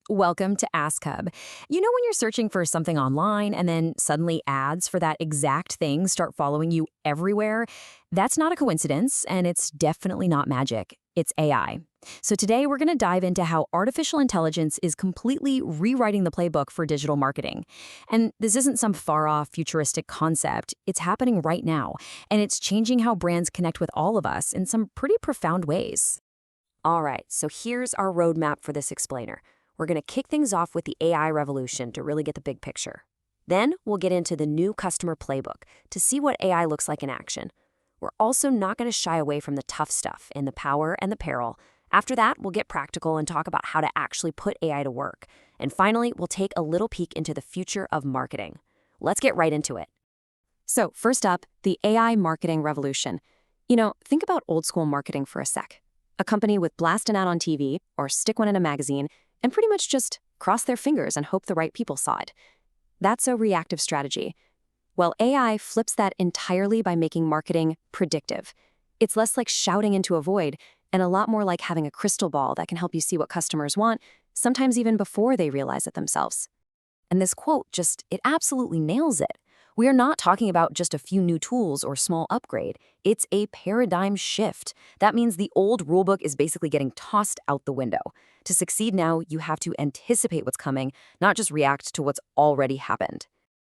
Welcome to Ask Hub. You know when you're searching for something online and then suddenly ads for that exact thing start following you everywhere? That's not a coincidence, and it's definitely not magic. It's AI. So today we're going to dive into how artificial intelligence is completely rewriting the playbook for digital marketing. And this isn't some far-off futuristic concept. It's happening right now, and it's changing how brands connect with all of us in some pretty profound ways. All right, so here's our roadmap for this explainer. We're going to kick things off with the AI revolution to really get the big picture. Then we'll get into the new customer playbook to see what AI looks like in action. We're also not going to shy away from the tough stuff and the power and the peril. After that, we'll get practical and talk about how to actually put AI to work. And finally, we'll take a little peek into the future of marketing. Let's get right into it. So first up, the AI marketing revolution. Think about old school marketing for a sec. A company would blast an ad on TV or stick one in a magazine and pretty much just cross their fingers and hope the right people saw it. That's a reactive strategy. Well, AI flips that entirely by making marketing predictive. It's less like shouting into a void and a lot more like having a crystal ball that can help you see what customers want, sometimes even before they realize it themselves. And this quote it absolutely nails it. We are not talking about just a few new tools or small upgrade. It's a paradigm shift. That means the old rulebook is basically getting tossed out the window. To succeed now, you have to anticipate what's coming, not just react to what's already happened.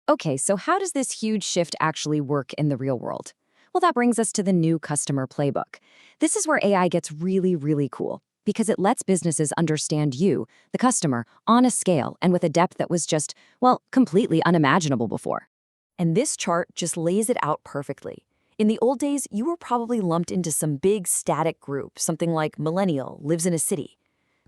Okay, so how does this huge shift actually work in the real world? Well, that brings us to the new customer playbook. This is where AI gets really, really cool because it lets businesses understand you, the customer, on a scale and with a depth that was just, well, completely unimaginable before. And this chart just lays it out perfectly. In the old days, you were probably lumped into some big static group, something like millennial, lives in a city.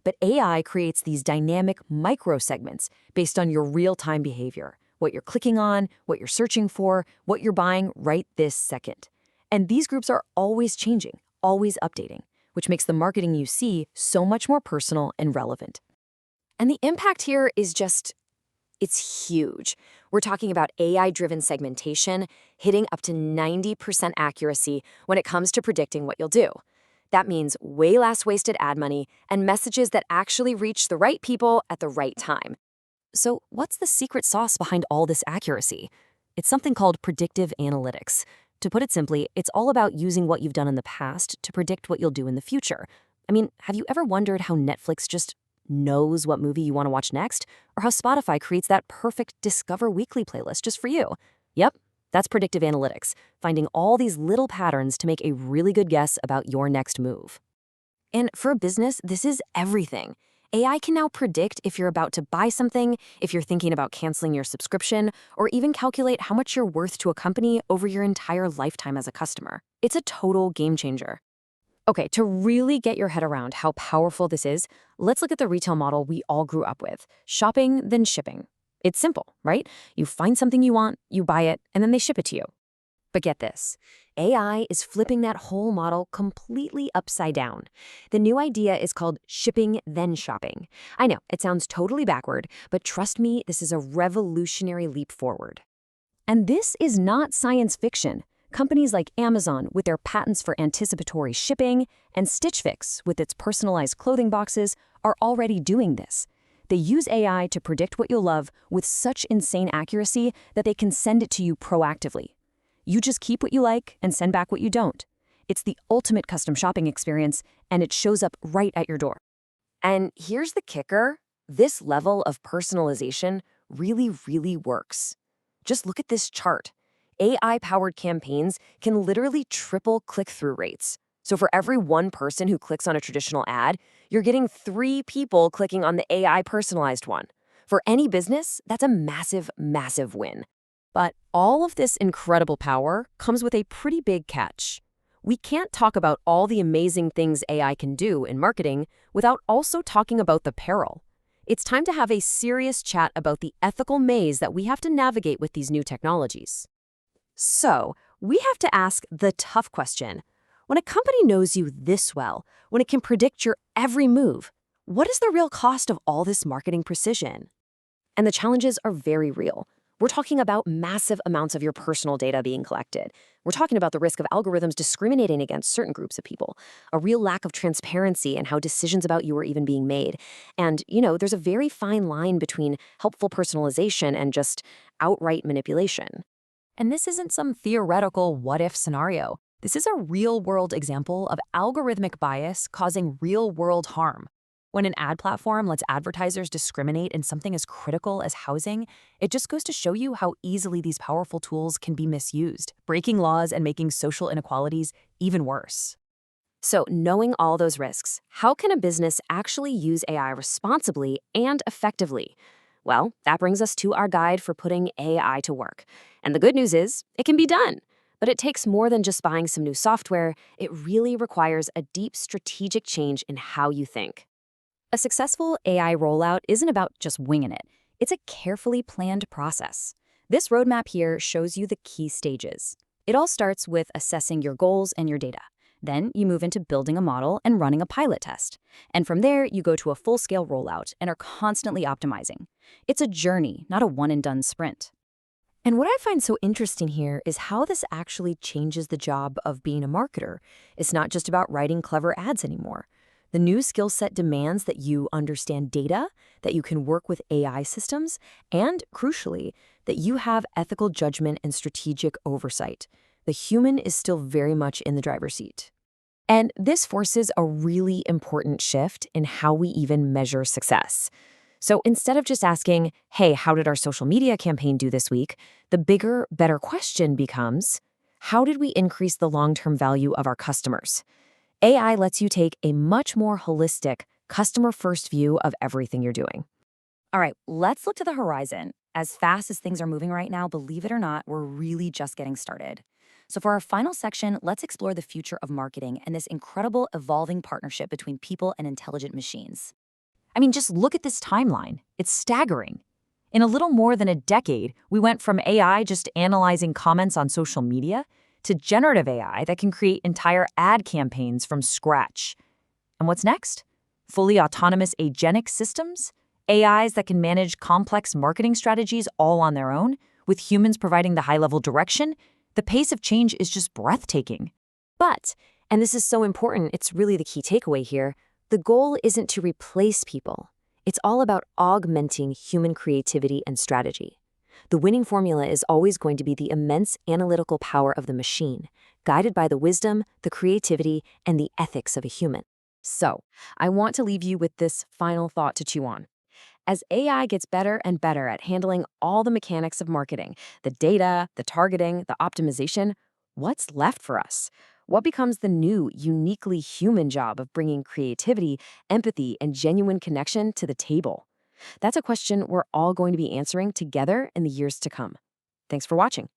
But AI creates these dynamic micro-segments based on your real-time behavior, what you're clicking on, what you're searching for, what you're buying right this second. And these groups are always changing, always updating, which makes the marketing you see so much more personal and relevant. And the impact here is it's huge. We're talking about AI-driven segmentation hitting up to 90% accuracy when it comes to predicting what you'll do. That means way less wasted ad money and messages that actually reach the right people at the right time. So what's the secret sauce behind all this accuracy? It's something called predictive analytics. To put it simply, it's all about using what you've done in the past to predict what you'll do in the future. I mean, have you ever wondered how Netflix just knows what movie you want to watch next, or how Spotify creates that perfect Discover Weekly playlist just for you? Yep, that's predictive analytics, finding all these little patterns to make a really good guess about your next move. And for a business, this is everything. AI can now predict if you're about to buy something, if you're thinking about canceling your subscription, or even calculate how much you're worth to a company over your entire lifetime as a customer. It's a total game changer. Okay, to really get your head around how powerful this is, let's look at the retail model we all grew up with. Shopping, then shipping. It's simple, right? You find something you want, you buy it, and then they ship it to you. But get this, AI is flipping that whole model completely upside down. The new idea is called shipping, then shopping. I know, it sounds totally backward, but trust me, this is a revolutionary leap forward. And this is not science fiction. Companies like Amazon, with their patents for anticipatory shipping, and Stitch Fix, with its personalized clothing boxes, are already doing this. They use AI to predict what you'll love with such insane accuracy that they can send it to you proactively. You just keep what you like and send back what you don't. It's the ultimate custom shopping experience, and it shows up right at your door. And here's the kicker. This level of personalization really, really works. Just look at this chart. AI-powered campaigns can literally triple click-through rates. So for every one person who clicks on a traditional ad, you're getting 3 people clicking on the AI personalized one. For any business, that's a massive, massive win. But all of this incredible power comes with a pretty big catch. We can't talk about all the amazing things AI can do in marketing without also talking about the peril. It's time to have a serious chat about the ethical maze that we have to navigate with these new technologies. So, we have to ask the tough question. When a company knows you this well, when it can predict your every move, what is the real cost of all this marketing precision? And the challenges are very real. We're talking about massive amounts of your personal data being collected. We're talking about the risk of algorithms discriminating against certain groups of people, a real lack of transparency in how decisions about you are even being made. And, there's a very fine line between helpful personalization and just outright manipulation. And this isn't some theoretical what-if scenario. This is a real-world example of algorithmic bias causing real-world harm. When an ad platform lets advertisers discriminate in something as critical as housing, it just goes to show you how easily these powerful tools can be misused, breaking laws and making social inequalities even worse. So, knowing all those risks, how can a business actually use AI responsibly and effectively? Well, that brings us to our guide for putting AI to work. And the good news is, it can be done. But it takes more than just buying some new software. It really requires a deep strategic change in how you think. A successful AI rollout isn't about just winging it. It's a carefully planned process. This roadmap here shows you the key stages. It all starts with assessing your goals and your data. Then you move into building a model and running a pilot test. And from there, you go to a full-scale rollout and are constantly optimizing. It's a journey, not a one-and-done sprint. And what I find so interesting here is how this actually changes the job of being a marketer. It's not just about writing clever ads anymore. The new skill set demands that you understand data, that you can work with AI systems, and, crucially, that you have ethical judgment and strategic oversight. The human is still very much in the driver's seat. And this forces a really important shift in how we even measure success. So instead of just asking, hey, how did our social media campaign do this week? The bigger, better question becomes, how did we increase the long-term value of our customers? AI lets you take a much more holistic, customer-first view of everything you're doing. All right, let's look to the horizon. As fast as things are moving right now, believe it or not, we're really just getting started. So for our final section, let's explore the future of marketing and this incredible evolving partnership between people and intelligent machines. I mean, just look at this timeline. It's staggering. In a little more than a decade, we went from AI just analyzing comments on social media to generative AI that can create entire ad campaigns from scratch. And what's next? Fully autonomous agentic systems? AIs that can manage complex marketing strategies all on their own, with humans providing the high-level direction? The pace of change is just breathtaking. But, and this is so important, it's really the key takeaway here, the goal isn't to replace people. It's all about augmenting human creativity and strategy. The winning formula is always going to be the immense analytical power of the machine, guided by the wisdom, the creativity, and the ethics of a human. So, I want to leave you with this final thought to chew on. As AI gets better and better at handling all the mechanics of marketing, the data, the targeting, the optimization, what's left for us? What becomes the new, uniquely human job of bringing creativity, empathy, and genuine connection to the table? That's a question we're all going to be answering together in the years to come. Thanks for watching.